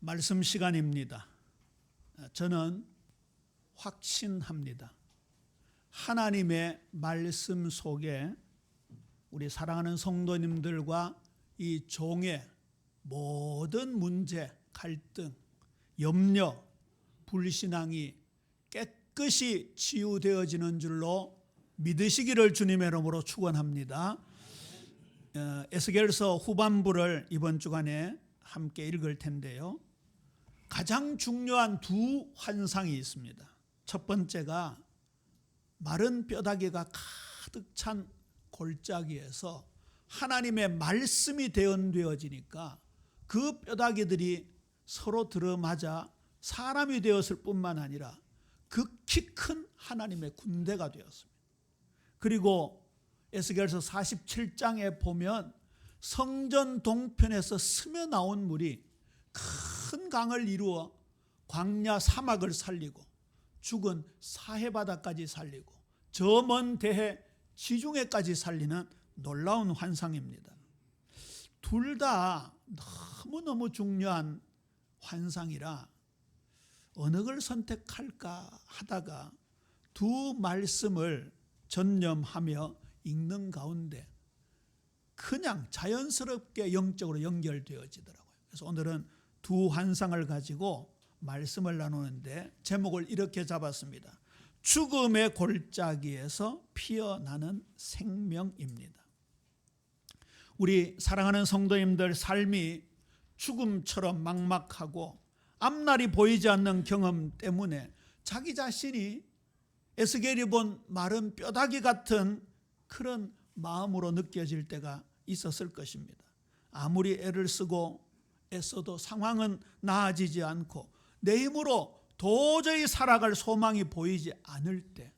말씀 시간입니다. 저는 확신합니다. 하나님의 말씀 속에 우리 사랑하는 성도님들과 이 종의 모든 문제, 갈등, 염려, 불신앙이 깨끗이 치유되어지는 줄로 믿으시기를 주님의 이름으로 축원합니다. 에스겔서 후반부를 이번 주간에 함께 읽을 텐데요. 가장 중요한 두 환상이 있습니다. 첫 번째가 마른 뼈다귀가 가득 찬 골짜기에서 하나님의 말씀이 대언되어지니까 그 뼈다귀들이 서로 들어맞아 사람이 되었을 뿐만 아니라 극히 큰 하나님의 군대가 되었습니다. 그리고 에스겔서 47장에 보면 성전 동편에서 스며 나온 물이 큰 강을 이루어 광야 사막을 살리고 죽은 사해바다까지 살리고 저 먼 대해 지중해까지 살리는 놀라운 환상입니다. 둘 다 너무너무 중요한 환상이라 어느 걸 선택할까 하다가 두 말씀을 전념하며 읽는 가운데 그냥 자연스럽게 영적으로 연결되어지더라고요. 그래서 오늘은 두 환상을 가지고 말씀을 나누는데 제목을 이렇게 잡았습니다. 죽음의 골짜기에서 피어나는 생명입니다. 우리 사랑하는 성도님들 삶이 죽음처럼 막막하고 앞날이 보이지 않는 경험 때문에 자기 자신이 에스겔이 본 마른 뼈다귀 같은 그런 마음으로 느껴질 때가 있었을 것입니다. 아무리 애를 쓰고 애써도 상황은 나아지지 않고 내 힘으로 도저히 살아갈 소망이 보이지 않을 때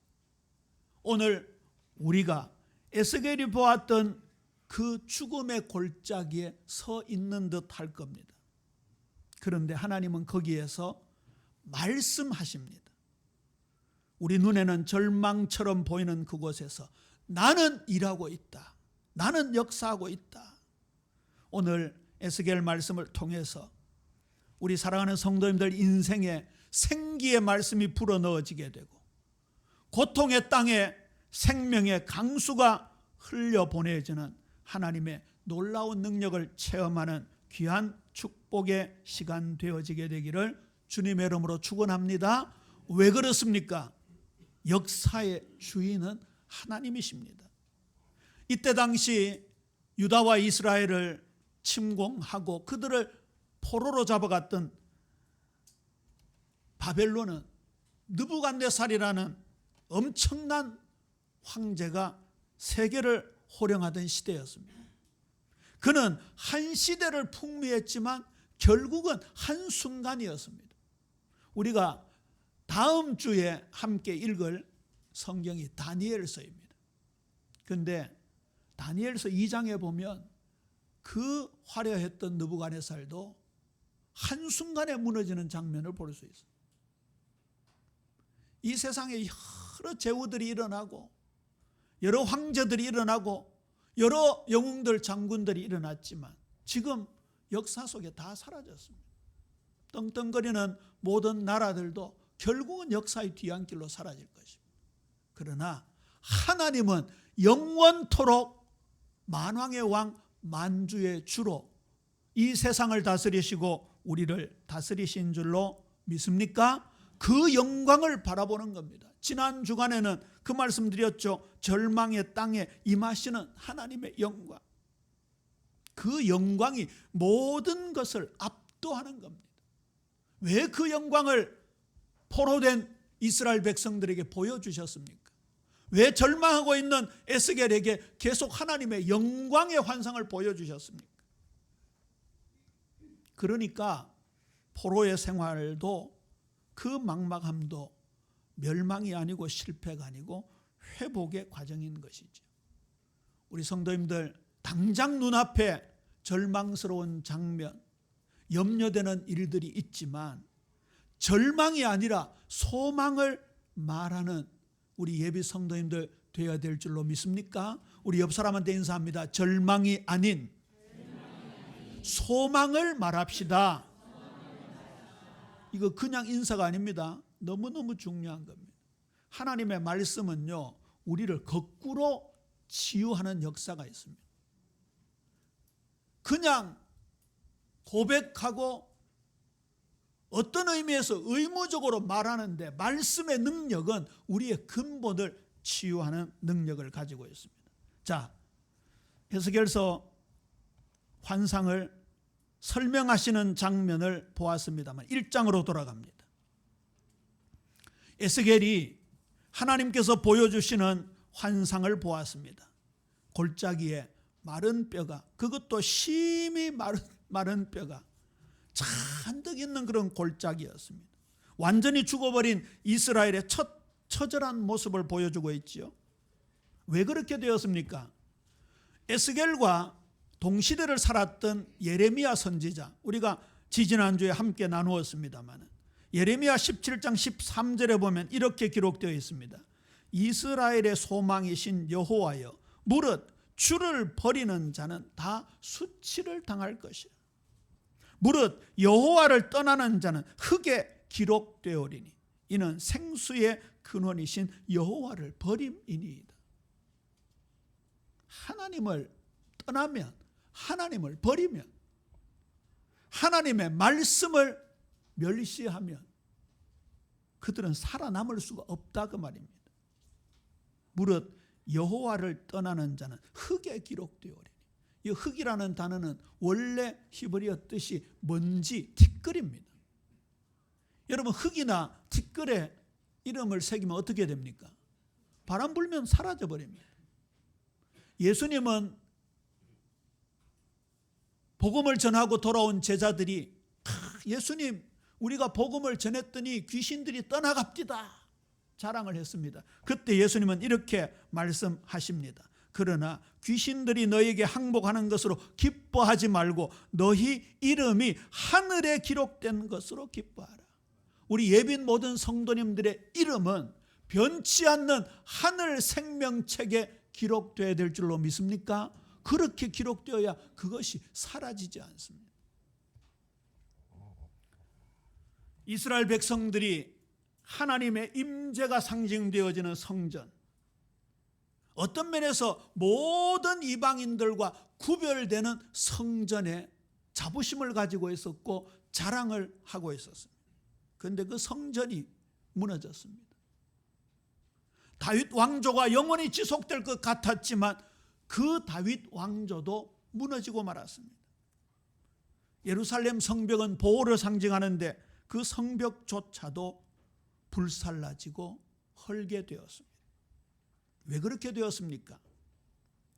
오늘 우리가 에스겔이 보았던 그 죽음의 골짜기에 서 있는 듯 할 겁니다. 그런데 하나님은 거기에서 말씀하십니다. 우리 눈에는 절망처럼 보이는 그곳에서 나는 일하고 있다. 나는 역사하고 있다. 오늘 에스겔 말씀을 통해서 우리 사랑하는 성도님들 인생에 생기의 말씀이 불어넣어지게 되고 고통의 땅에 생명의 강수가 흘려보내지는 하나님의 놀라운 능력을 체험하는 귀한 축복의 시간 되어지게 되기를 주님의 이름으로 축원합니다. 왜 그렇습니까? 역사의 주인은 하나님이십니다. 이때 당시 유다와 이스라엘을 침공하고 그들을 포로로 잡아갔던 바벨론은 느부갓네살이라는 엄청난 황제가 세계를 호령하던 시대였습니다. 그는 한 시대를 풍미했지만 결국은 한순간이었습니다. 우리가 다음 주에 함께 읽을 성경이 다니엘서입니다. 그런데 다니엘서 2장에 보면 그 화려했던 느부갓네살도 한순간에 무너지는 장면을 볼 수 있어요. 이 세상에 여러 제후들이 일어나고 여러 황제들이 일어나고 여러 영웅들 장군들이 일어났지만 지금 역사 속에 다 사라졌습니다. 떵떵거리는 모든 나라들도 결국은 역사의 뒤안길로 사라질 것입니다. 그러나 하나님은 영원토록 만왕의 왕 만주의 주로 이 세상을 다스리시고 우리를 다스리신 줄로 믿습니까? 그 영광을 바라보는 겁니다. 지난 주간에는 그 말씀 드렸죠. 절망의 땅에 임하시는 하나님의 영광. 그 영광이 모든 것을 압도하는 겁니다. 왜 그 영광을 포로된 이스라엘 백성들에게 보여주셨습니까? 왜 절망하고 있는 에스겔에게 계속 하나님의 영광의 환상을 보여주셨습니까? 그러니까 포로의 생활도 그 막막함도 멸망이 아니고 실패가 아니고 회복의 과정인 것이죠. 우리 성도님들 당장 눈앞에 절망스러운 장면, 염려되는 일들이 있지만 절망이 아니라 소망을 말하는 우리 예비 성도님들 되어야 될 줄로 믿습니까? 우리 옆 사람한테 인사합니다. 절망이 아닌 소망을 말합시다. 이거 그냥 인사가 아닙니다. 너무너무 중요한 겁니다. 하나님의 말씀은요, 우리를 거꾸로 치유하는 역사가 있습니다. 그냥 고백하고 어떤 의미에서 의무적으로 말하는데, 말씀의 능력은 우리의 근본을 치유하는 능력을 가지고 있습니다. 자, 에스겔서 환상을 설명하시는 장면을 보았습니다만 1장으로 돌아갑니다. 에스겔이 하나님께서 보여주시는 환상을 보았습니다. 골짜기에 마른 뼈가, 그것도 심히 마른 뼈가 잔뜩 있는 그런 골짜기였습니다. 완전히 죽어버린 이스라엘의 처절한 모습을 보여주고 있지요. 왜 그렇게 되었습니까? 에스겔과 동시대를 살았던 예레미야 선지자, 우리가 지지난주에 함께 나누었습니다만, 예레미야 17장 13절에 보면 이렇게 기록되어 있습니다. 이스라엘의 소망이신 여호와여, 무릇 주를 버리는 자는 다 수치를 당할 것이야. 무릇 여호와를 떠나는 자는 흙에 기록되오리니 이는 생수의 근원이신 여호와를 버림이니이다. 하나님을 떠나면, 하나님을 버리면, 하나님의 말씀을 멸시하면 그들은 살아남을 수가 없다, 그 말입니다. 무릇 여호와를 떠나는 자는 흙에 기록되오리니, 이 흙이라는 단어는 원래 히브리어 뜻이 먼지, 티끌입니다. 여러분, 흙이나 티끌에 이름을 새기면 어떻게 됩니까? 바람 불면 사라져 버립니다. 예수님은 복음을 전하고 돌아온 제자들이, 예수님, 우리가 복음을 전했더니 귀신들이 떠나갑디다 자랑을 했습니다. 그때 예수님은 이렇게 말씀하십니다. 그러나 귀신들이 너에게 항복하는 것으로 기뻐하지 말고 너희 이름이 하늘에 기록된 것으로 기뻐하라. 우리 예빈 모든 성도님들의 이름은 변치 않는 하늘 생명책에 기록되어야 될 줄로 믿습니까? 그렇게 기록되어야 그것이 사라지지 않습니다. 이스라엘 백성들이 하나님의 임재가 상징되어지는 성전, 어떤 면에서 모든 이방인들과 구별되는 성전에 자부심을 가지고 있었고 자랑을 하고 있었습니다. 그런데 그 성전이 무너졌습니다. 다윗 왕조가 영원히 지속될 것 같았지만 그 다윗 왕조도 무너지고 말았습니다. 예루살렘 성벽은 보호를 상징하는데 그 성벽조차도 불살라지고 헐게 되었습니다. 왜 그렇게 되었습니까?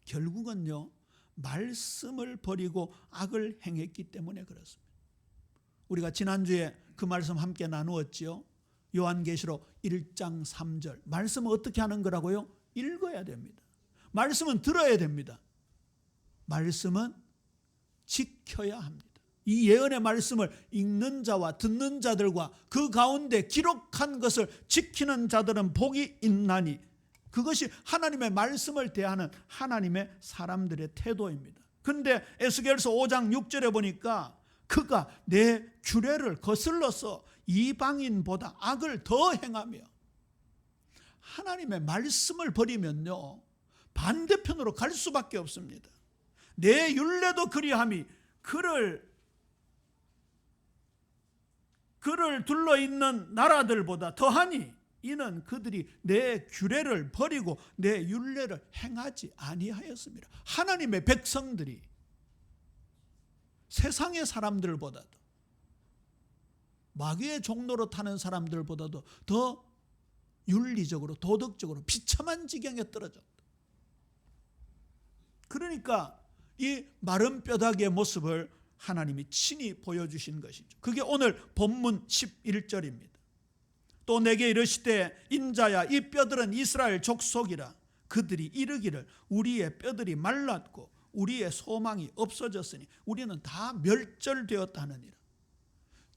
결국은요, 말씀을 버리고 악을 행했기 때문에 그렇습니다. 우리가 지난주에 그 말씀 함께 나누었지요. 요한계시록 1장 3절. 말씀은 어떻게 하는 거라고요? 읽어야 됩니다. 말씀은 들어야 됩니다. 말씀은 지켜야 합니다. 이 예언의 말씀을 읽는 자와 듣는 자들과 그 가운데 기록한 것을 지키는 자들은 복이 있나니, 그것이 하나님의 말씀을 대하는 하나님의 사람들의 태도입니다. 그런데 에스겔서 5장 6절에 보니까 그가 내 규례를 거슬러서 이방인보다 악을 더 행하며, 하나님의 말씀을 버리면요 반대편으로 갈 수밖에 없습니다. 내 율례도 그리함이 그를 둘러있는 나라들보다 더하니 이는 그들이 내 규례를 버리고 내 율례를 행하지 아니하였습니다. 하나님의 백성들이 세상의 사람들보다도, 마귀의 종로로 타는 사람들보다도 더 윤리적으로 도덕적으로 비참한 지경에 떨어졌다. 그러니까 이 마른 뼈다귀의 모습을 하나님이 친히 보여주신 것이죠. 그게 오늘 본문 11절입니다. 또 내게 이르시되 인자야, 이 뼈들은 이스라엘 족속이라. 그들이 이르기를 우리의 뼈들이 말랐고 우리의 소망이 없어졌으니 우리는 다 멸절되었다 하느니라.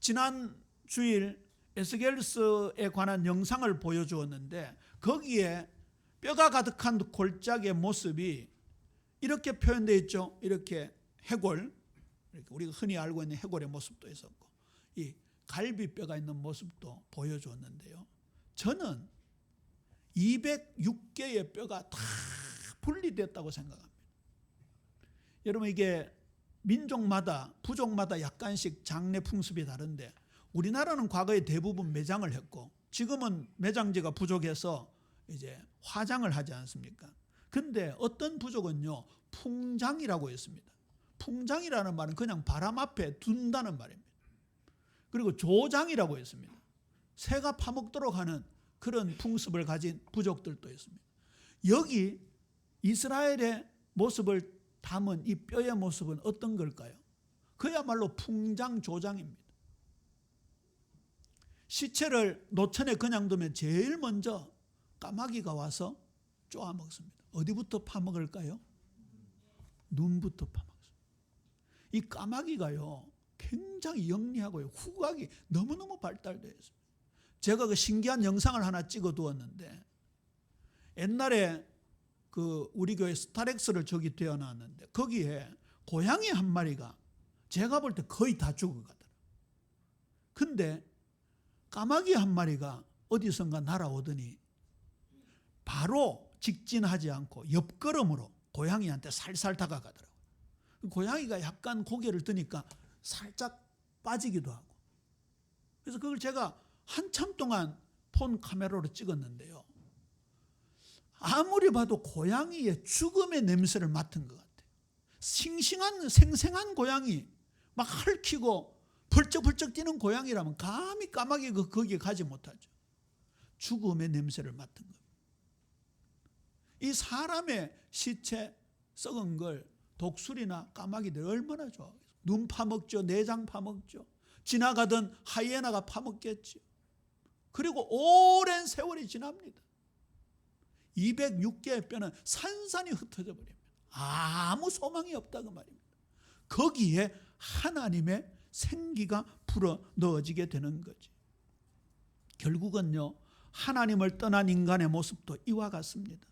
지난 주일 에스겔서에 관한 영상을 보여주었는데 거기에 뼈가 가득한 골짜기의 모습이 이렇게 표현되어 있죠. 이렇게 해골, 우리가 흔히 알고 있는 해골의 모습도 있었고, 이 갈비뼈가 있는 모습도 보여줬는데요. 저는 206개의 뼈가 다 분리됐다고 생각합니다. 여러분, 이게 민족마다 부족마다 약간씩 장례 풍습이 다른데 우리나라는 과거에 대부분 매장을 했고 지금은 매장지가 부족해서 이제 화장을 하지 않습니까? 근데 어떤 부족은요, 풍장이라고 했습니다. 풍장이라는 말은 그냥 바람 앞에 둔다는 말입니다. 그리고 조장이라고 했습니다. 새가 파먹도록 하는 그런 풍습을 가진 부족들도 있습니다. 여기 이스라엘의 모습을 담은 이 뼈의 모습은 어떤 걸까요? 그야말로 풍장 조장입니다. 시체를 노천에 그냥 두면 제일 먼저 까마귀가 와서 쪼아 먹습니다. 어디부터 파먹을까요? 눈부터 파먹습니다. 이 까마귀가요, 굉장히 영리하고요, 후각이 너무너무 발달되어 있습니다. 제가 그 신기한 영상을 하나 찍어 두었는데, 옛날에 그 우리 교회 스타렉스를 저기 떼어놨는데 거기에 고양이 한 마리가 제가 볼 때 거의 다 죽어가더라. 근데 까마귀 한 마리가 어디선가 날아오더니 바로 직진하지 않고 옆걸음으로 고양이한테 살살 다가가더라고요. 고양이가 약간 고개를 드니까 살짝 빠지기도 하고. 그래서 그걸 제가 한참 동안 폰 카메라로 찍었는데요. 아무리 봐도 고양이의 죽음의 냄새를 맡은 것 같아요. 싱싱한 생생한 고양이, 막 핥히고 벌쩍벌쩍 뛰는 고양이라면 감히 까마귀가 거기에 가지 못하죠. 죽음의 냄새를 맡은 겁니다. 이 사람의 시체 썩은 걸 독수리나 까마귀들이 얼마나 좋아하겠어요. 눈 파먹죠. 내장 파먹죠. 지나가던 하이에나가 파먹겠죠. 그리고 오랜 세월이 지납니다. 206개의 뼈는 산산이 흩어져 버립니다. 아무 소망이 없다고 말입니다. 거기에 하나님의 생기가 불어 넣어지게 되는 거지. 결국은요, 하나님을 떠난 인간의 모습도 이와 같습니다.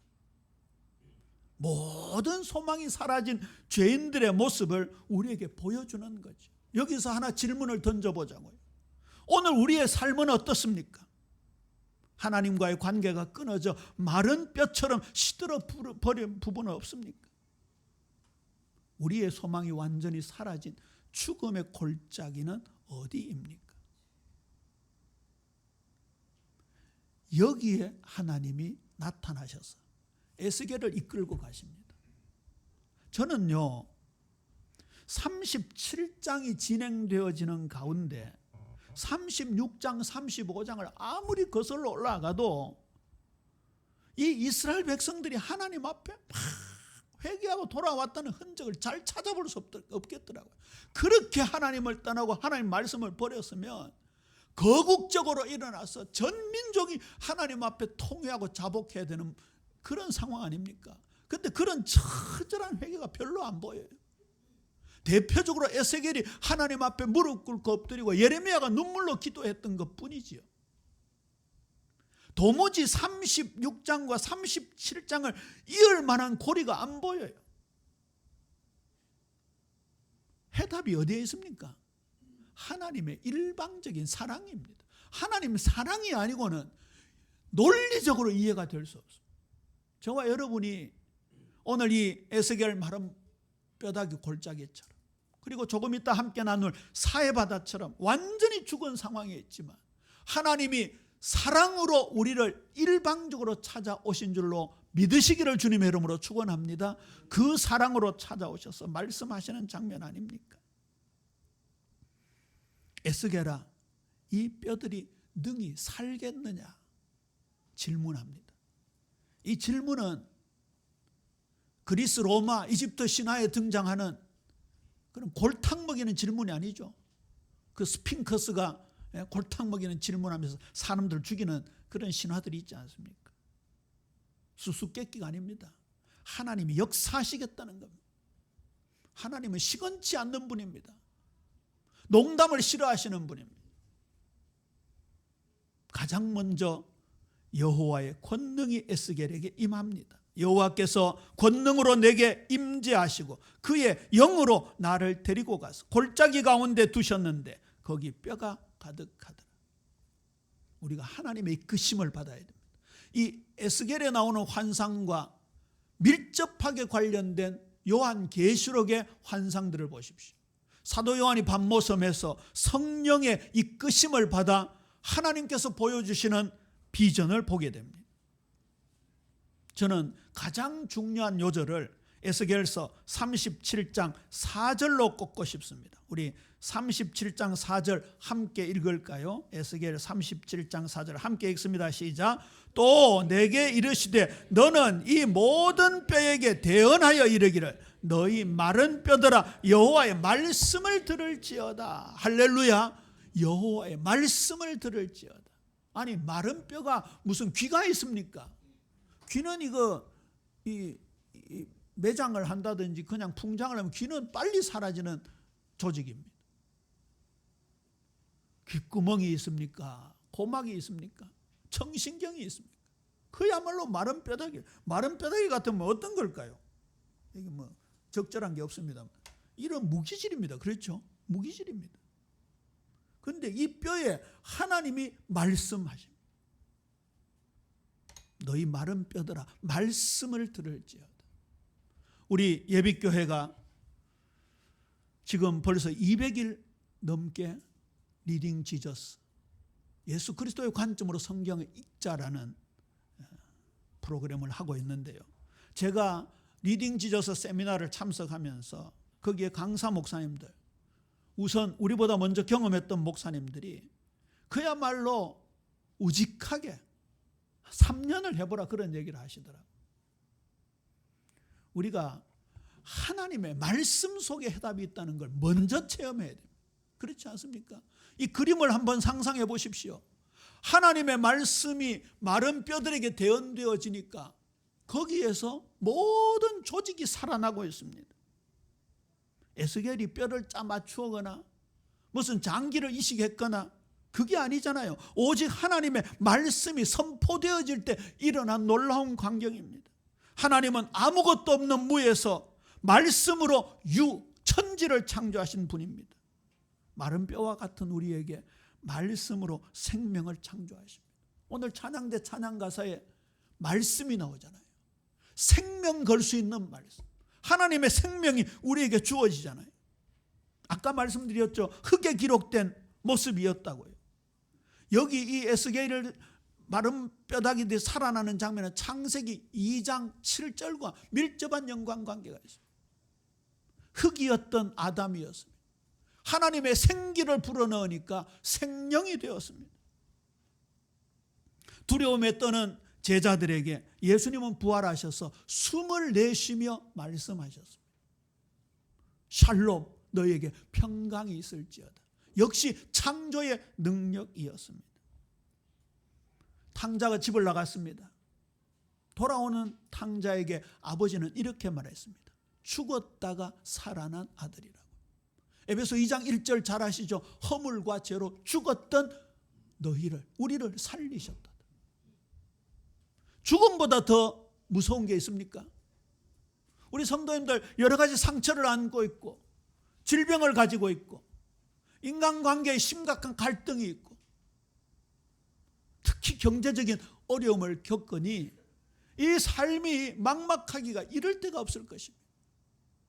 모든 소망이 사라진 죄인들의 모습을 우리에게 보여주는 거죠. 여기서 하나 질문을 던져보자고요. 오늘 우리의 삶은 어떻습니까? 하나님과의 관계가 끊어져 마른 뼈처럼 시들어 버린 부분은 없습니까? 우리의 소망이 완전히 사라진 죽음의 골짜기는 어디입니까? 여기에 하나님이 나타나셔서 에스겔을 이끌고 가십니다. 저는요, 37장이 진행되어지는 가운데 36장, 35장을 아무리 거슬러 올라가도 이 이스라엘 백성들이 하나님 앞에 막 회개하고 돌아왔다는 흔적을 잘 찾아볼 수 없겠더라고요. 그렇게 하나님을 떠나고 하나님 말씀을 버렸으면 거국적으로 일어나서 전 민족이 하나님 앞에 통회하고 자복해야 되는 그런 상황 아닙니까? 근데 그런 처절한 회개가 별로 안 보여요. 대표적으로 에스겔이 하나님 앞에 무릎 꿇고 엎드리고 예레미야가 눈물로 기도했던 것뿐이지요. 도무지 36장과 37장을 이을 만한 고리가 안 보여요. 해답이 어디에 있습니까? 하나님의 일방적인 사랑입니다. 하나님 사랑이 아니고는 논리적으로 이해가 될 수 없습니다. 저와 여러분이 오늘 이 에스겔 마른 뼈다귀 골짜기처럼, 그리고 조금 이따 함께 나눌 사해바다처럼 완전히 죽은 상황에 있지만 하나님이 사랑으로 우리를 일방적으로 찾아오신 줄로 믿으시기를 주님의 이름으로 축원합니다. 그 사랑으로 찾아오셔서 말씀하시는 장면 아닙니까? 에스겔아, 이 뼈들이 능히 살겠느냐 질문합니다. 이 질문은 그리스, 로마, 이집트 신화에 등장하는 그런 골탕 먹이는 질문이 아니죠. 그 스핑크스가 골탕 먹이는 질문하면서 사람들 죽이는 그런 신화들이 있지 않습니까? 수수께끼가 아닙니다. 하나님이 역사하시겠다는 겁니다. 하나님은 시건치 않는 분입니다. 농담을 싫어하시는 분입니다. 가장 먼저 여호와의 권능이 에스겔에게 임합니다. 여호와께서 권능으로 내게 임재하시고 그의 영으로 나를 데리고 가서 골짜기 가운데 두셨는데 거기 뼈가 가득하더라. 우리가 하나님의 이끄심을 받아야 됩니다. 이 에스겔에 나오는 환상과 밀접하게 관련된 요한계시록의 환상들을 보십시오. 사도 요한이 밤모섬에서 성령의 이끄심을 받아 하나님께서 보여주시는 비전을 보게 됩니다. 저는 가장 중요한 요절을 에스겔서 37장 4절로 꼽고 싶습니다. 우리 37장 4절 함께 읽을까요? 에스겔 37장 4절 함께 읽습니다. 시작. 또 내게 이르시되 너는 이 모든 뼈에게 대언하여 이르기를 너희 마른 뼈들아 여호와의 말씀을 들을지어다. 할렐루야. 여호와의 말씀을 들을지어다. 아니 마른 뼈가 무슨 귀가 있습니까? 귀는 이 매장을 한다든지 그냥 풍장을 하면 귀는 빨리 사라지는 조직입니다. 귓구멍이 있습니까? 고막이 있습니까? 청신경이 있습니까? 그야말로 마른 뼈다귀. 마른 뼈다귀 같으면 어떤 걸까요? 이게 뭐 적절한 게 없습니다만 이런 무기질입니다. 그렇죠? 무기질입니다. 그런데 이 뼈에 하나님이 말씀하십니다. 너희 마른 뼈들아 말씀을 들을지어다. 우리 예비교회가 지금 벌써 200일 넘게 리딩 지저스, 예수 그리스도의 관점으로 성경을 읽자라는 프로그램을 하고 있는데요. 제가 리딩 지저스 세미나를 참석하면서 거기에 강사 목사님들, 우선 우리보다 먼저 경험했던 목사님들이 그야말로 우직하게 3년을 해보라 그런 얘기를 하시더라고요. 우리가 하나님의 말씀 속에 해답이 있다는 걸 먼저 체험해야 됩니다. 그렇지 않습니까? 이 그림을 한번 상상해 보십시오. 하나님의 말씀이 마른 뼈들에게 대언되어지니까 거기에서 모든 조직이 살아나고 있습니다. 에스겔이 뼈를 짜 맞추거나 무슨 장기를 이식했거나 그게 아니잖아요. 오직 하나님의 말씀이 선포되어질 때 일어난 놀라운 광경입니다. 하나님은 아무것도 없는 무에서 말씀으로 천지를 창조하신 분입니다. 마른 뼈와 같은 우리에게 말씀으로 생명을 창조하십니다. 오늘 찬양대 찬양가사에 말씀이 나오잖아요. 생명 걸 수 있는 말씀. 하나님의 생명이 우리에게 주어지잖아요. 아까 말씀드렸죠. 흙에 기록된 모습이었다고요. 여기 이 에스겔을 마른 뼈다귀들이 살아나는 장면은 창세기 2장 7절과 밀접한 연관관계가 있습니다. 흙이었던 아담이었습니다. 하나님의 생기를 불어넣으니까 생명이 되었습니다. 두려움에 떠는 제자들에게 예수님은 부활하셔서 숨을 내쉬며 말씀하셨습니다. 샬롬, 너에게 평강이 있을지어다. 역시 창조의 능력이었습니다. 탕자가 집을 나갔습니다. 돌아오는 탕자에게 아버지는 이렇게 말했습니다. 죽었다가 살아난 아들이라고. 에베소 2장 1절 잘 아시죠? 허물과 죄로 죽었던 우리를 살리셨다. 죽음보다 더 무서운 게 있습니까? 우리 성도님들 여러 가지 상처를 안고 있고 질병을 가지고 있고 인간관계에 심각한 갈등이 있고 특히 경제적인 어려움을 겪으니 이 삶이 막막하기가 이럴 데가 없을 것입니다.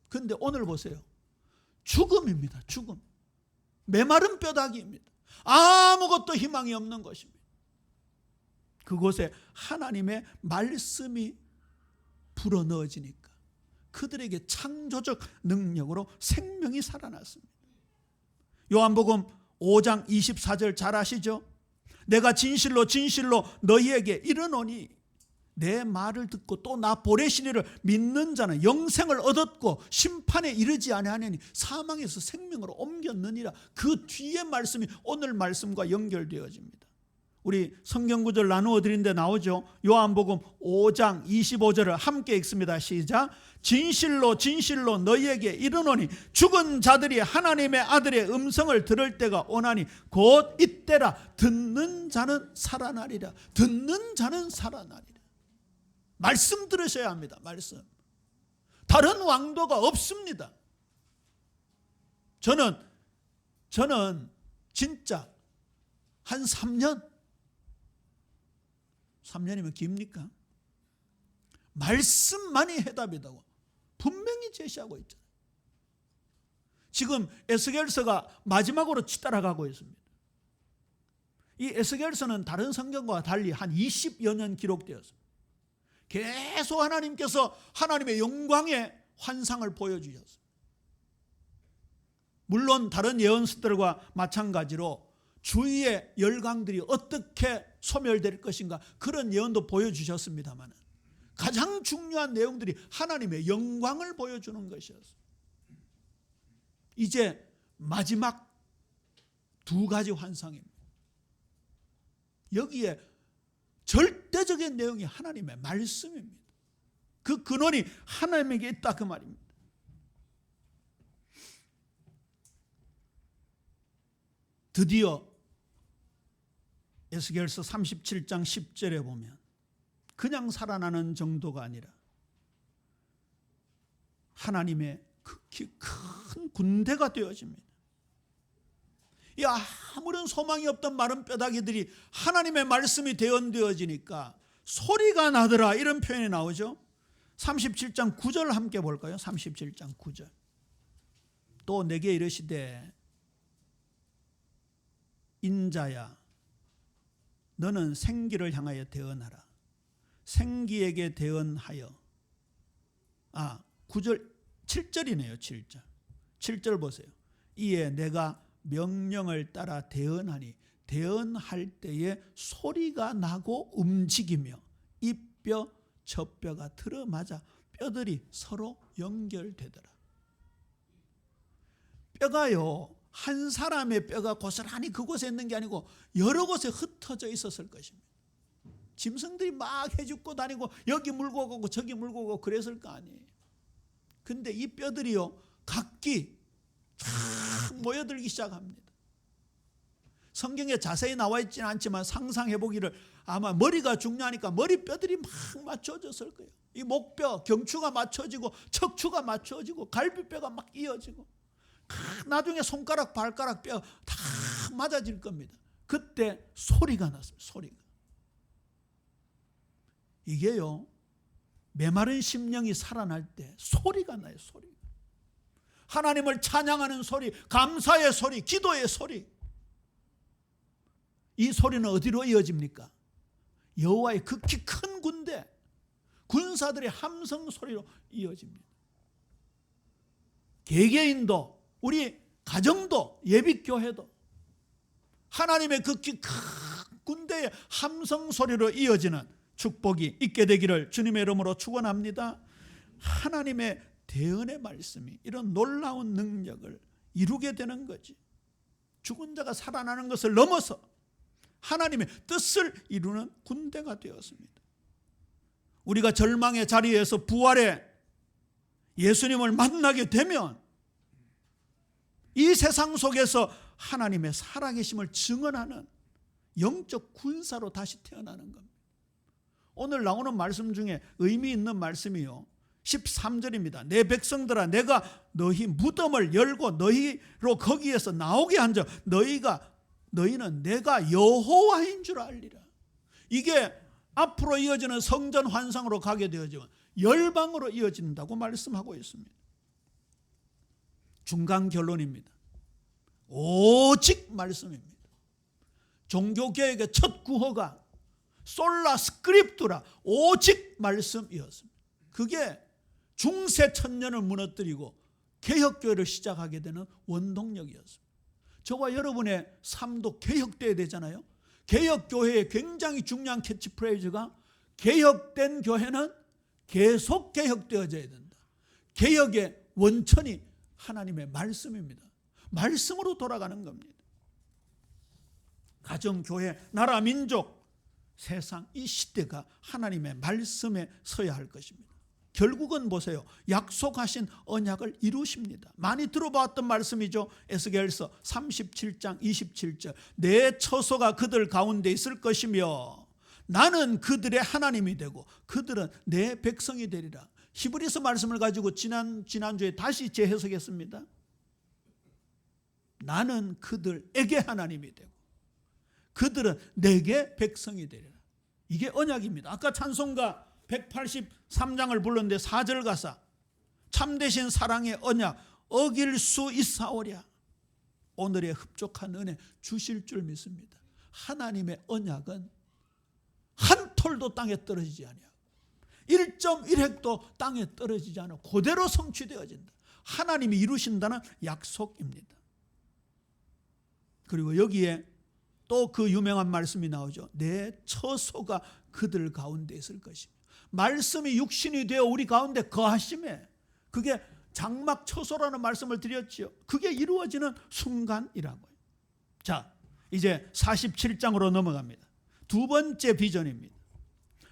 그런데 오늘 보세요. 죽음입니다. 죽음. 메마른 뼈다귀입니다. 아무것도 희망이 없는 것입니다. 그곳에 하나님의 말씀이 불어넣어지니까 그들에게 창조적 능력으로 생명이 살아났습니다. 요한복음 5장 24절 잘 아시죠? 내가 진실로 진실로 너희에게 이르노니 내 말을 듣고 또 나 보내시니를 믿는 자는 영생을 얻었고 심판에 이르지 아니하느니 사망에서 생명으로 옮겼느니라. 그 뒤에 말씀이 오늘 말씀과 연결되어집니다. 우리 성경 구절 나누어 드린 데 나오죠. 요한복음 5장 25절을 함께 읽습니다. 시작. 진실로 진실로 너희에게 이르노니 죽은 자들이 하나님의 아들의 음성을 들을 때가 오나니 곧 이때라. 듣는 자는 살아나리라. 듣는 자는 살아나리라. 말씀 들으셔야 합니다. 말씀. 다른 왕도가 없습니다. 저는 진짜 한 3년? 3년이면 깁니까? 말씀만이 해답이라고 분명히 제시하고 있잖아요. 지금 에스겔서가 마지막으로 따라가고 있습니다. 이 에스겔서는 다른 성경과 달리 한 20여 년 기록되었습니다. 계속 하나님께서 하나님의 영광의 환상을 보여주셨습니다. 물론 다른 예언서들과 마찬가지로 주위의 열강들이 어떻게 소멸될 것인가 그런 예언도 보여주셨습니다만 가장 중요한 내용들이 하나님의 영광을 보여주는 것이었습니다. 이제 마지막 두 가지 환상입니다. 여기에 절대적인 내용이 하나님의 말씀입니다. 그 근원이 하나님에게 있다 그 말입니다. 드디어 에스겔서 37장 10절에 보면 그냥 살아나는 정도가 아니라 하나님의 극히 큰 군대가 되어집니다. 이 아무런 소망이 없던 마른 뼈다귀들이 하나님의 말씀이 대언되어지니까 소리가 나더라 이런 표현이 나오죠. 37장 9절 함께 볼까요? 37장 9절. 또 내게 이르시되 인자야 너는 생기를 향하여 대언하라. 생기에게 대언하여 9절 7절이네요. 7절. 7절 보세요. 이에 내가 명령을 따라 대언하니 대언할 때에 소리가 나고 움직이며 이 뼈 저 뼈가 들어맞아 뼈들이 서로 연결되더라. 뼈가요 한 사람의 뼈가 고스란히 그곳에 있는 게 아니고 여러 곳에 흩어져 있었을 것입니다. 짐승들이 막 해죽고 다니고 여기 물고 가고 저기 물고 가고 그랬을 거 아니에요. 근데 이 뼈들이요 각기 쫙 모여들기 시작합니다. 성경에 자세히 나와 있지는 않지만 상상해 보기를 아마 머리가 중요하니까 머리 뼈들이 막 맞춰졌을 거예요. 이 목뼈, 경추가 맞춰지고 척추가 맞춰지고 갈비뼈가 막 이어지고 나중에 손가락, 발가락 뼈 다 맞아질 겁니다. 그때 소리가 났습니다. 소리가. 이게요 메마른 심령이 살아날 때 소리가 나요. 소리. 하나님을 찬양하는 소리, 감사의 소리, 기도의 소리. 이 소리는 어디로 이어집니까? 여호와의 극히 큰 군대, 군사들의 함성 소리로 이어집니다. 개개인도 우리 가정도 예비교회도 하나님의 극히 큰 군대의 함성 소리로 이어지는 축복이 있게 되기를 주님의 이름으로 축원합니다. 하나님의 대언의 말씀이 이런 놀라운 능력을 이루게 되는 거지. 죽은 자가 살아나는 것을 넘어서 하나님의 뜻을 이루는 군대가 되었습니다. 우리가 절망의 자리에서 부활의 예수님을 만나게 되면 이 세상 속에서 하나님의 살아계심을 증언하는 영적 군사로 다시 태어나는 겁니다. 오늘 나오는 말씀 중에 의미 있는 말씀이요 13절입니다. 내 백성들아 내가 너희 무덤을 열고 너희로 거기에서 나오게 한즉 너희는 내가 여호와인 줄 알리라. 이게 앞으로 이어지는 성전 환상으로 가게 되어지면 열방으로 이어진다고 말씀하고 있습니다. 중간 결론입니다. 오직 말씀입니다. 종교개혁의 첫 구호가 솔라 스크립투라 오직 말씀이었습니다. 그게 중세 천년을 무너뜨리고 개혁교회를 시작하게 되는 원동력이었습니다. 저와 여러분의 삶도 개혁돼야 되잖아요. 개혁교회의 굉장히 중요한 캐치프레이즈가 개혁된 교회는 계속 개혁되어져야 된다. 개혁의 원천이 하나님의 말씀입니다. 말씀으로 돌아가는 겁니다. 가정, 교회, 나라, 민족, 세상 이 시대가 하나님의 말씀에 서야 할 것입니다. 결국은 보세요. 약속하신 언약을 이루십니다. 많이 들어봤던 말씀이죠. 에스겔서 37장 27절. 내 처소가 그들 가운데 있을 것이며 나는 그들의 하나님이 되고 그들은 내 백성이 되리라. 히브리서 말씀을 가지고 지난주에 다시 재해석했습니다. 나는 그들에게 하나님이 되고 그들은 내게 백성이 되리라. 이게 언약입니다. 아까 찬송가 183장을 불렀는데 4절 가사 참되신 사랑의 언약 어길 수 있사오랴. 오늘의 흡족한 은혜 주실 줄 믿습니다. 하나님의 언약은 한 톨도 땅에 떨어지지 아니하고 1.1획도 땅에 떨어지지 않아 그대로 성취되어진다. 하나님이 이루신다는 약속입니다. 그리고 여기에 또 그 유명한 말씀이 나오죠. 내 처소가 그들 가운데 있을 것이며 말씀이 육신이 되어 우리 가운데 거하심에 그게 장막 처소라는 말씀을 드렸지요. 그게 이루어지는 순간이라고요. 자, 이제 47장으로 넘어갑니다. 두 번째 비전입니다.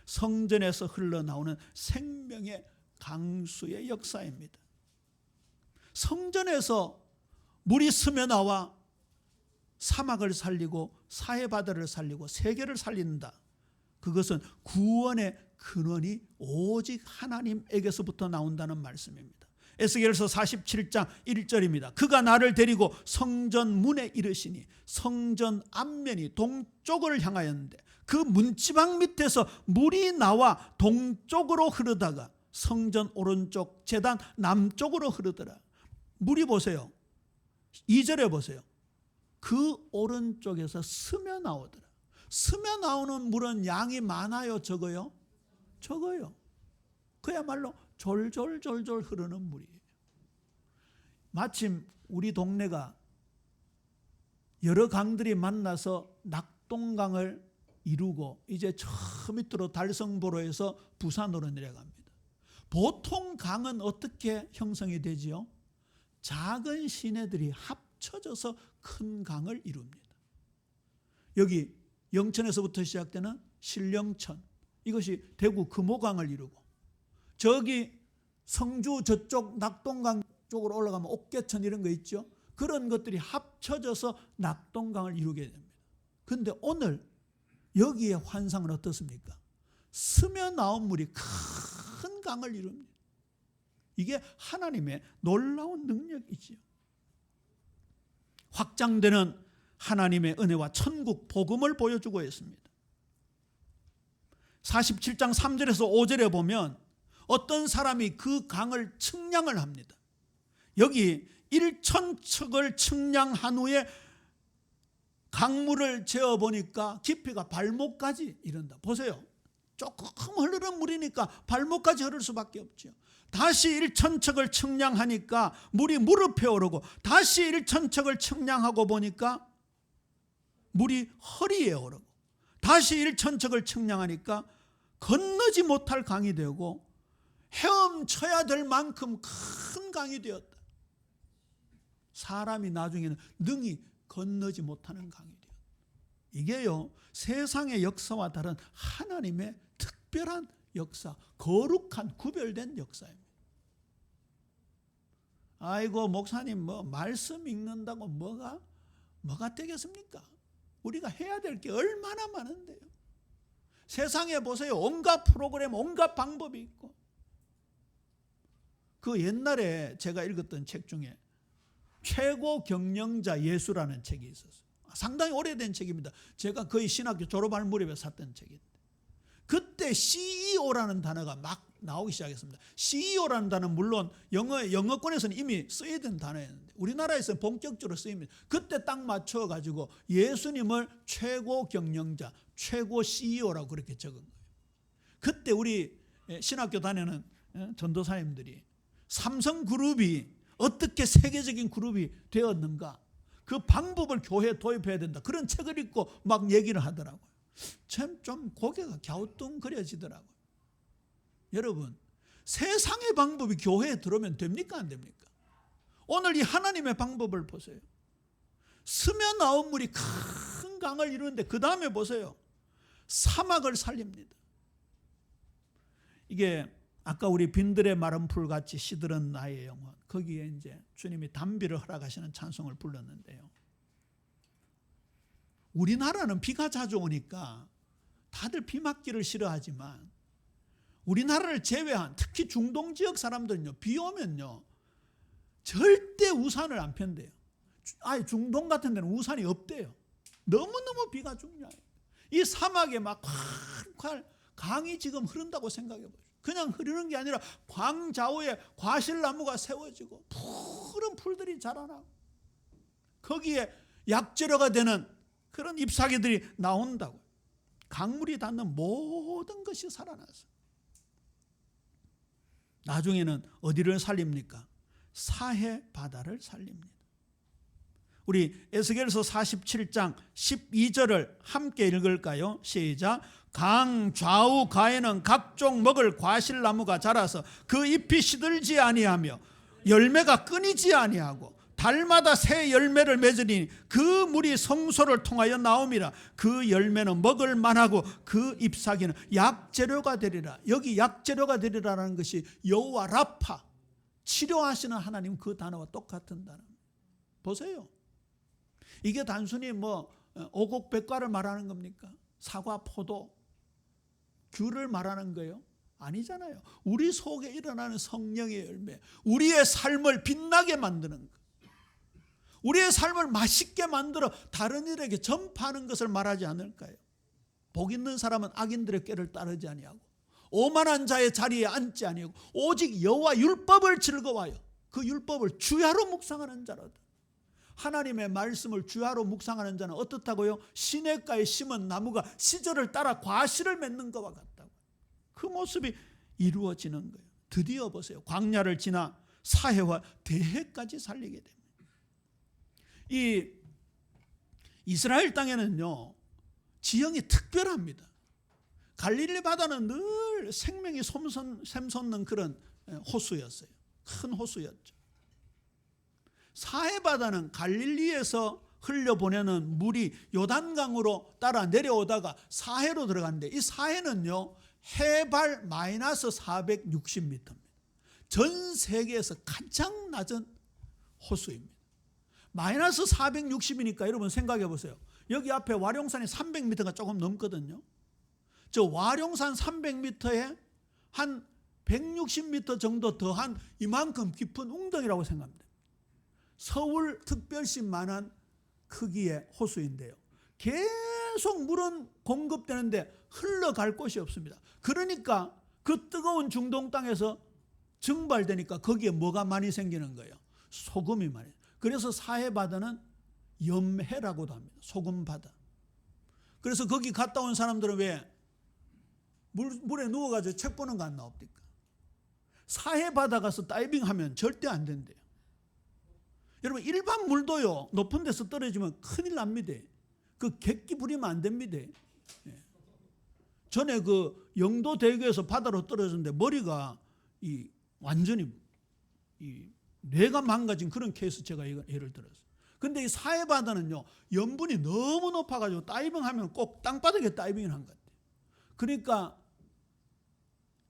성전에서 흘러나오는 생명의 강수의 역사입니다. 성전에서 물이 스며나와 사막을 살리고 사해바다를 살리고 세계를 살린다. 그것은 구원의 근원이 오직 하나님에게서부터 나온다는 말씀입니다. 에스겔서 47장 1절입니다. 그가 나를 데리고 성전 문에 이르시니 성전 앞면이 동쪽을 향하였는데 그 문지방 밑에서 물이 나와 동쪽으로 흐르다가 성전 오른쪽 제단 남쪽으로 흐르더라. 물이 보세요. 2절에 보세요. 그 오른쪽에서 스며 나오더라. 스며 나오는 물은 양이 많아요, 적어요? 적어요. 그야말로 졸졸졸졸 흐르는 물이에요. 마침 우리 동네가 여러 강들이 만나서 낙동강을 이루고 이제 저 밑으로 달성보로에서 부산으로 내려갑니다. 보통 강은 어떻게 형성이 되지요? 작은 시내들이 합쳐져서 큰 강을 이룹니다. 여기 영천에서부터 시작되는 신령천, 이것이 대구 금호강을 이루고 저기 성주 저쪽 낙동강 쪽으로 올라가면 옥계천 이런 거 있죠. 그런 것들이 합쳐져서 낙동강을 이루게 됩니다. 그런데 오늘 여기의 환상은 어떻습니까? 스며 나온 물이 큰 강을 이룹니다. 이게 하나님의 놀라운 능력이지요. 확장되는 하나님의 은혜와 천국 복음을 보여주고 있습니다. 47장 3절에서 5절에 보면 어떤 사람이 그 강을 측량을 합니다. 여기 1,000척을 측량한 후에 강물을 재어보니까 깊이가 발목까지 이른다. 보세요. 조금 흐르는 물이니까 발목까지 흐를 수밖에 없죠. 다시 1,000척을 측량하니까 물이 무릎에 오르고 다시 1,000척을 측량하고 보니까 물이 허리에 오르고 다시 1,000척을 측량하니까 건너지 못할 강이 되고 헤엄쳐야 될 만큼 큰 강이 되었다. 사람이 나중에는 능히 건너지 못하는 강이 되었다. 이게요, 세상의 역사와 다른 하나님의 특별한 역사, 거룩한 구별된 역사입니다. 아이고 목사님 뭐 말씀 읽는다고 뭐가 되겠습니까? 우리가 해야 될 게 얼마나 많은데요. 세상에 보세요. 온갖 프로그램, 온갖 방법이 있고. 그 옛날에 제가 읽었던 책 중에 최고 경영자 예수라는 책이 있었어요. 상당히 오래된 책입니다. 제가 거의 신학교 졸업할 무렵에 샀던 책인데 그때 CEO라는 단어가 막 나오기 시작했습니다. CEO라는 단어는 물론 영어권에서는 이미 쓰이던 단어였는데 우리나라에서는 본격적으로 쓰입니다. 그때 딱 맞춰가지고 예수님을 최고 경영자, 최고 CEO라고 그렇게 적은 거예요. 그때 우리 신학교 다니는 전도사님들이 삼성그룹이 어떻게 세계적인 그룹이 되었는가 그 방법을 교회에 도입해야 된다. 그런 책을 읽고 막 얘기를 하더라고요. 참 좀 고개가 갸우뚱거려지더라고요. 여러분, 세상의 방법이 교회에 들어오면 됩니까? 안 됩니까? 오늘 이 하나님의 방법을 보세요. 스며 나온 물이 큰 강을 이루는데 그 다음에 보세요. 사막을 살립니다. 이게 아까 우리 빈들의 마른 풀같이 시들은 나의 영혼, 거기에 이제 주님이 담비를 허락하시는 찬송을 불렀는데요. 우리나라는 비가 자주 오니까 다들 비 맞기를 싫어하지만 우리나라를 제외한 특히 중동 지역 사람들은요, 비 오면요 절대 우산을 안 편대요. 아예 중동 같은 데는 우산이 없대요. 너무너무 비가 중요해요. 이 사막에 막 콸콸 강이 지금 흐른다고 생각해 보세요. 그냥 흐르는 게 아니라 광좌우에 과실나무가 세워지고 푸른 풀들이 자라나고 거기에 약재료가 되는 그런 잎사귀들이 나온다고. 강물이 닿는 모든 것이 살아나서 나중에는 어디를 살립니까? 사해 바다를 살립니다. 우리 에스겔서 47장 12절을 함께 읽을까요? 시작. 강 좌우 가에는 각종 먹을 과실나무가 자라서 그 잎이 시들지 아니하며 열매가 끊이지 아니하고 달마다 새 열매를 맺으니 그 물이 성소를 통하여 나옴이라. 그 열매는 먹을 만하고 그 잎사귀는 약재료가 되리라. 여기 약재료가 되리라는 것이 여호와 라파, 치료하시는 하나님 그 단어와 똑같은 단어. 보세요. 이게 단순히 오곡백과를 말하는 겁니까? 사과, 포도, 귤을 말하는 거예요? 아니잖아요. 우리 속에 일어나는 성령의 열매, 우리의 삶을 빛나게 만드는 것, 우리의 삶을 맛있게 만들어 다른 이에게 전파하는 것을 말하지 않을까요? 복 있는 사람은 악인들의 꾀를 따르지 아니하고 오만한 자의 자리에 앉지 아니하고 오직 여호와 율법을 즐거워하여 그 율법을 주야로 묵상하는 자로다. 하나님의 말씀을 주야로 묵상하는 자는 어떻다고요? 시냇가에 심은 나무가 시절을 따라 과실을 맺는 것과 같다고. 그 모습이 이루어지는 거예요. 드디어 보세요. 광야를 지나 사해와 대해까지 살리게 됩니다. 이 이스라엘 땅에는요, 지형이 특별합니다. 갈릴리 바다는 늘 생명이 샘솟는 그런 호수였어요. 큰 호수였죠. 사해 바다는 갈릴리에서 흘려보내는 물이 요단강으로 따라 내려오다가 사해로 들어가는데, 이 사해는요 해발 마이너스 460m입니다. 전 세계에서 가장 낮은 호수입니다. 마이너스 460이니까 여러분 생각해 보세요. 여기 앞에 와룡산이 300m가 조금 넘거든요. 저 와룡산 300m에 한 160m 정도 더한 이만큼 깊은 웅덩이라고 생각합니다. 서울 특별시만한 크기의 호수인데요, 계속 물은 공급되는데 흘러갈 곳이 없습니다. 그러니까 그 뜨거운 중동 땅에서 증발되니까 거기에 뭐가 많이 생기는 거예요? 소금이 많이. 그래서 사해 바다는 염해라고도 합니다. 소금 바다. 그래서 거기 갔다 온 사람들은 왜 물에 누워가지고 책 보는 거 안 나옵니까? 사해 바다 가서 다이빙하면 절대 안 된대요. 여러분, 일반 물도요 높은 데서 떨어지면 큰일 납니다. 그 객기 부리면 안 됩니다. 전에 그 영도 대교에서 바다로 떨어졌는데 머리가 완전히 뇌가 망가진 그런 케이스 제가 예를 들었어요. 근데 이 사해 바다는요 염분이 너무 높아가지고 다이빙하면 꼭 땅바닥에 다이빙을 한 것 같아요. 그러니까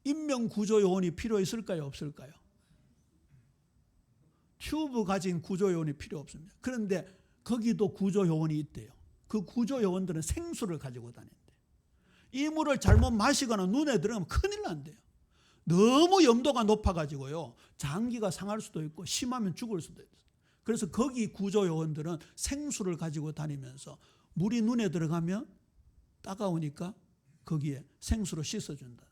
인명구조요원이 필요 있을까요, 없을까요? 튜브 가진 구조요원이 필요 없습니다. 그런데 거기도 구조요원이 있대요. 그 구조요원들은 생수를 가지고 다닌대요. 이 물을 잘못 마시거나 눈에 들어가면 큰일 난대요. 너무 염도가 높아가지고요 장기가 상할 수도 있고 심하면 죽을 수도 있어요. 그래서 거기 구조요원들은 생수를 가지고 다니면서 물이 눈에 들어가면 따가우니까 거기에 생수로 씻어준다.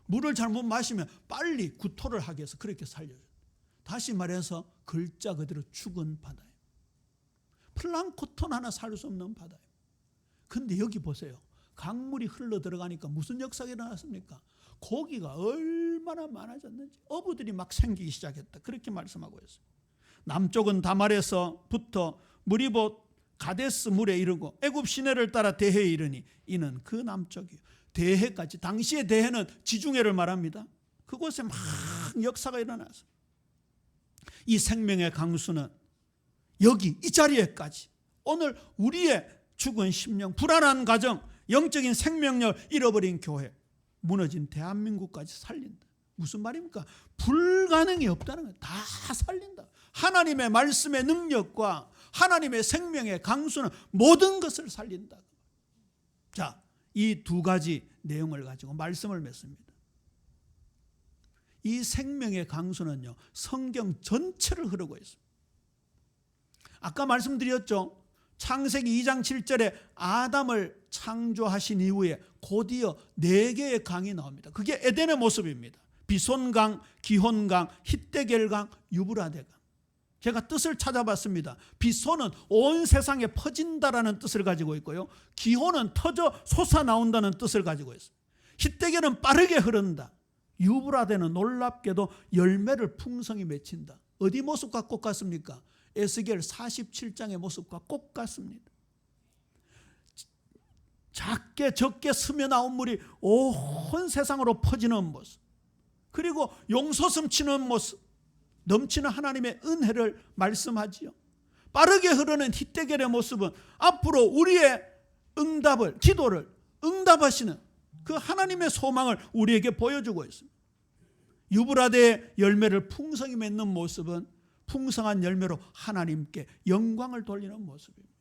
물을 잘못 마시면 빨리 구토를 하게 해서 그렇게 살려줘요. 다시 말해서 글자 그대로 죽은 바다예요. 플랑크톤 하나 살 수 없는 바다예요. 근데 여기 보세요. 강물이 흘러 들어가니까 무슨 역사가 일어났습니까? 고기가 얼마나 많아졌는지, 어부들이 막 생기기 시작했다. 그렇게 말씀하고 있어요. 남쪽은 다말에서부터 물이 곧 가데스 물에 이르고 애굽 시내를 따라 대해에 이르니 이는 그 남쪽이요. 대해까지. 당시의 대해는 지중해를 말합니다. 그곳에 막 역사가 일어났어요. 이 생명의 강수는 여기 이 자리에까지, 오늘 우리의 죽은 심령, 불안한 가정, 영적인 생명력을 잃어버린 교회, 무너진 대한민국까지 살린다. 무슨 말입니까? 불가능이 없다는 거예요. 다 살린다. 하나님의 말씀의 능력과 하나님의 생명의 강수는 모든 것을 살린다. 자, 이 두 가지 내용을 가지고 말씀을 맺습니다. 이 생명의 강수는요 성경 전체를 흐르고 있습니다. 아까 말씀드렸죠. 창세기 2장 7절에 아담을 창조하신 이후에 곧이어 4개의 강이 나옵니다. 그게 에덴의 모습입니다. 비손강, 기혼강, 히데겔강, 유브라데강. 제가 뜻을 찾아봤습니다. 비손은 온 세상에 퍼진다라는 뜻을 가지고 있고요. 기혼은 터져 솟아나온다는 뜻을 가지고 있습니다. 히데겔은 빠르게 흐른다. 유브라데는 놀랍게도 열매를 풍성히 맺힌다. 어디 모습과 꼭 같습니까? 에스겔 47장의 모습과 꼭 같습니다. 작게 적게 스며 나온 물이 온 세상으로 퍼지는 모습, 그리고 용솟음 치는 모습, 넘치는 하나님의 은혜를 말씀하지요. 빠르게 흐르는 히데겔의 모습은 앞으로 우리의 응답을, 기도를 응답하시는 그 하나님의 소망을 우리에게 보여주고 있습니다. 유브라데의 열매를 풍성히 맺는 모습은 풍성한 열매로 하나님께 영광을 돌리는 모습입니다.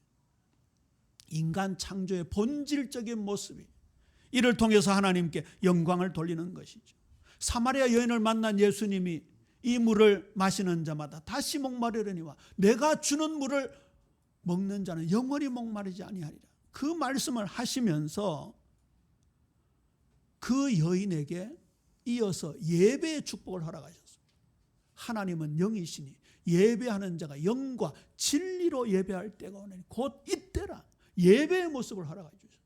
인간 창조의 본질적인 모습이, 이를 통해서 하나님께 영광을 돌리는 것이죠. 사마리아 여인을 만난 예수님이 이 물을 마시는 자마다 다시 목마르려니와 내가 주는 물을 먹는 자는 영원히 목마르지 아니하리라. 그 말씀을 하시면서 그 여인에게 이어서 예배의 축복을 허락하셨습니다. 하나님은 영이시니 예배하는 자가 영과 진리로 예배할 때가 오나니 곧 이때라. 예배의 모습을 허락해 주셨어요.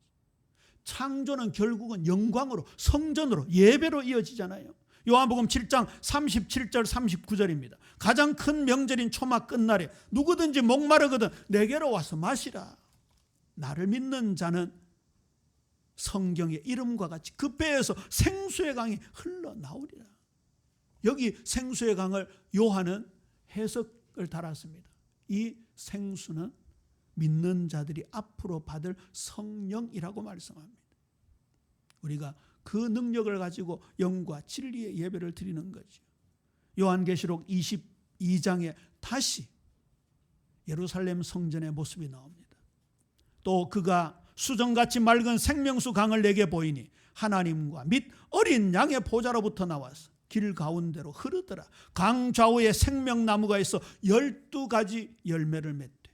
창조는 결국은 영광으로, 성전으로, 예배로 이어지잖아요. 요한복음 7장 37절 39절입니다. 가장 큰 명절인 초막 끝날에 누구든지 목마르거든 내게로 와서 마시라. 나를 믿는 자는 성경의 이름과 같이 그 배에서 생수의 강이 흘러나오리라. 여기 생수의 강을 요한은 해석을 달았습니다. 이 생수는 믿는 자들이 앞으로 받을 성령이라고 말씀합니다. 우리가 그 능력을 가지고 영과 진리의 예배를 드리는 거죠. 요한계시록 22장에 다시 예루살렘 성전의 모습이 나옵니다. 또 그가 수정같이 맑은 생명수 강을 내게 보이니 하나님과 및 어린 양의 보좌로부터 나와서 길 가운데로 흐르더라. 강 좌우에 생명나무가 있어 12가지 열매를 맺되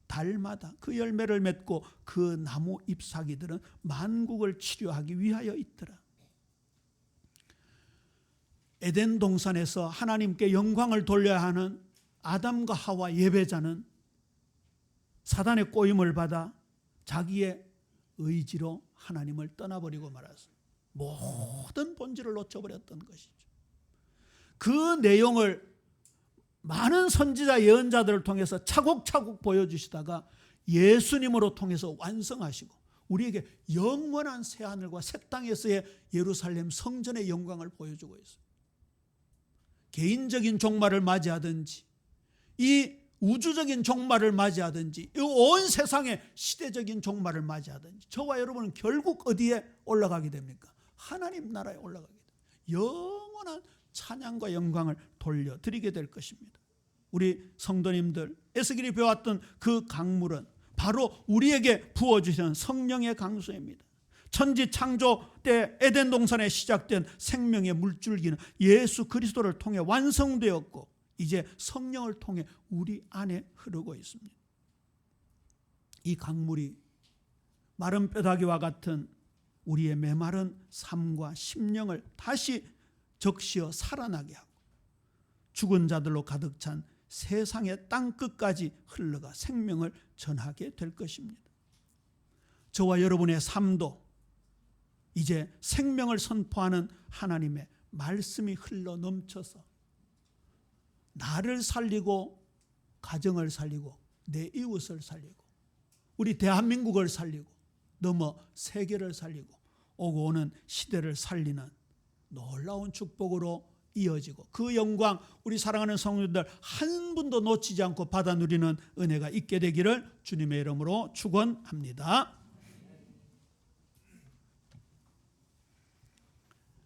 달마다 그 열매를 맺고 그 나무 잎사귀들은 만국을 치료하기 위하여 있더라. 에덴 동산에서 하나님께 영광을 돌려야 하는 아담과 하와 예배자는 사단의 꼬임을 받아 자기의 의지로 하나님을 떠나버리고 말았습니다. 모든 본질을 놓쳐버렸던 것이죠. 그 내용을 많은 선지자 예언자들을 통해서 차곡차곡 보여주시다가 예수님으로 통해서 완성하시고 우리에게 영원한 새하늘과 새 땅에서의 예루살렘 성전의 영광을 보여주고 있습니다. 개인적인 종말을 맞이하든지 이 우주적인 종말을 맞이하든지 이 온 세상의 시대적인 종말을 맞이하든지 저와 여러분은 결국 어디에 올라가게 됩니까? 하나님 나라에 올라가게 됩니다. 영원한 찬양과 영광을 돌려드리게 될 것입니다. 우리 성도님들, 에스겔이 배웠던 그 강물은 바로 우리에게 부어주시는 성령의 강수입니다. 천지 창조 때 에덴 동산에 시작된 생명의 물줄기는 예수 그리스도를 통해 완성되었고 이제 성령을 통해 우리 안에 흐르고 있습니다. 이 강물이 마른 뼈다귀와 같은 우리의 메마른 삶과 심령을 다시 적시어 살아나게 하고 죽은 자들로 가득 찬 세상의 땅끝까지 흘러가 생명을 전하게 될 것입니다. 저와 여러분의 삶도 이제 생명을 선포하는 하나님의 말씀이 흘러 넘쳐서 나를 살리고 가정을 살리고 내 이웃을 살리고 우리 대한민국을 살리고 넘어 세계를 살리고 오고 오는 시대를 살리는 놀라운 축복으로 이어지고 그 영광 우리 사랑하는 성도들 한 분도 놓치지 않고 받아 누리는 은혜가 있게 되기를 주님의 이름으로 축원합니다.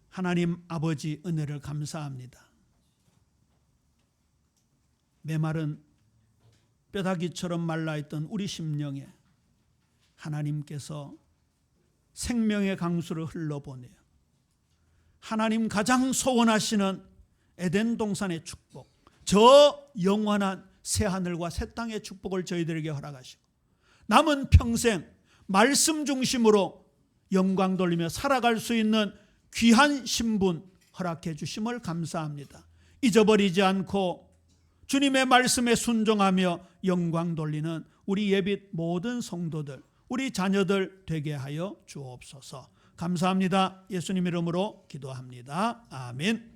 하나님 아버지 은혜를 감사합니다. 메마른 뼈다귀처럼 말라있던 우리 심령에 하나님께서 생명의 강수를 흘러보내요. 하나님 가장 소원하시는 에덴 동산의 축복, 저 영원한 새하늘과 새 땅의 축복을 저희들에게 허락하시고 남은 평생 말씀 중심으로 영광 돌리며 살아갈 수 있는 귀한 신분 허락해 주심을 감사합니다. 잊어버리지 않고 주님의 말씀에 순종하며 영광 돌리는 우리 예빛 모든 성도들, 우리 자녀들 되게 하여 주옵소서. 감사합니다. 예수님 이름으로 기도합니다. 아멘.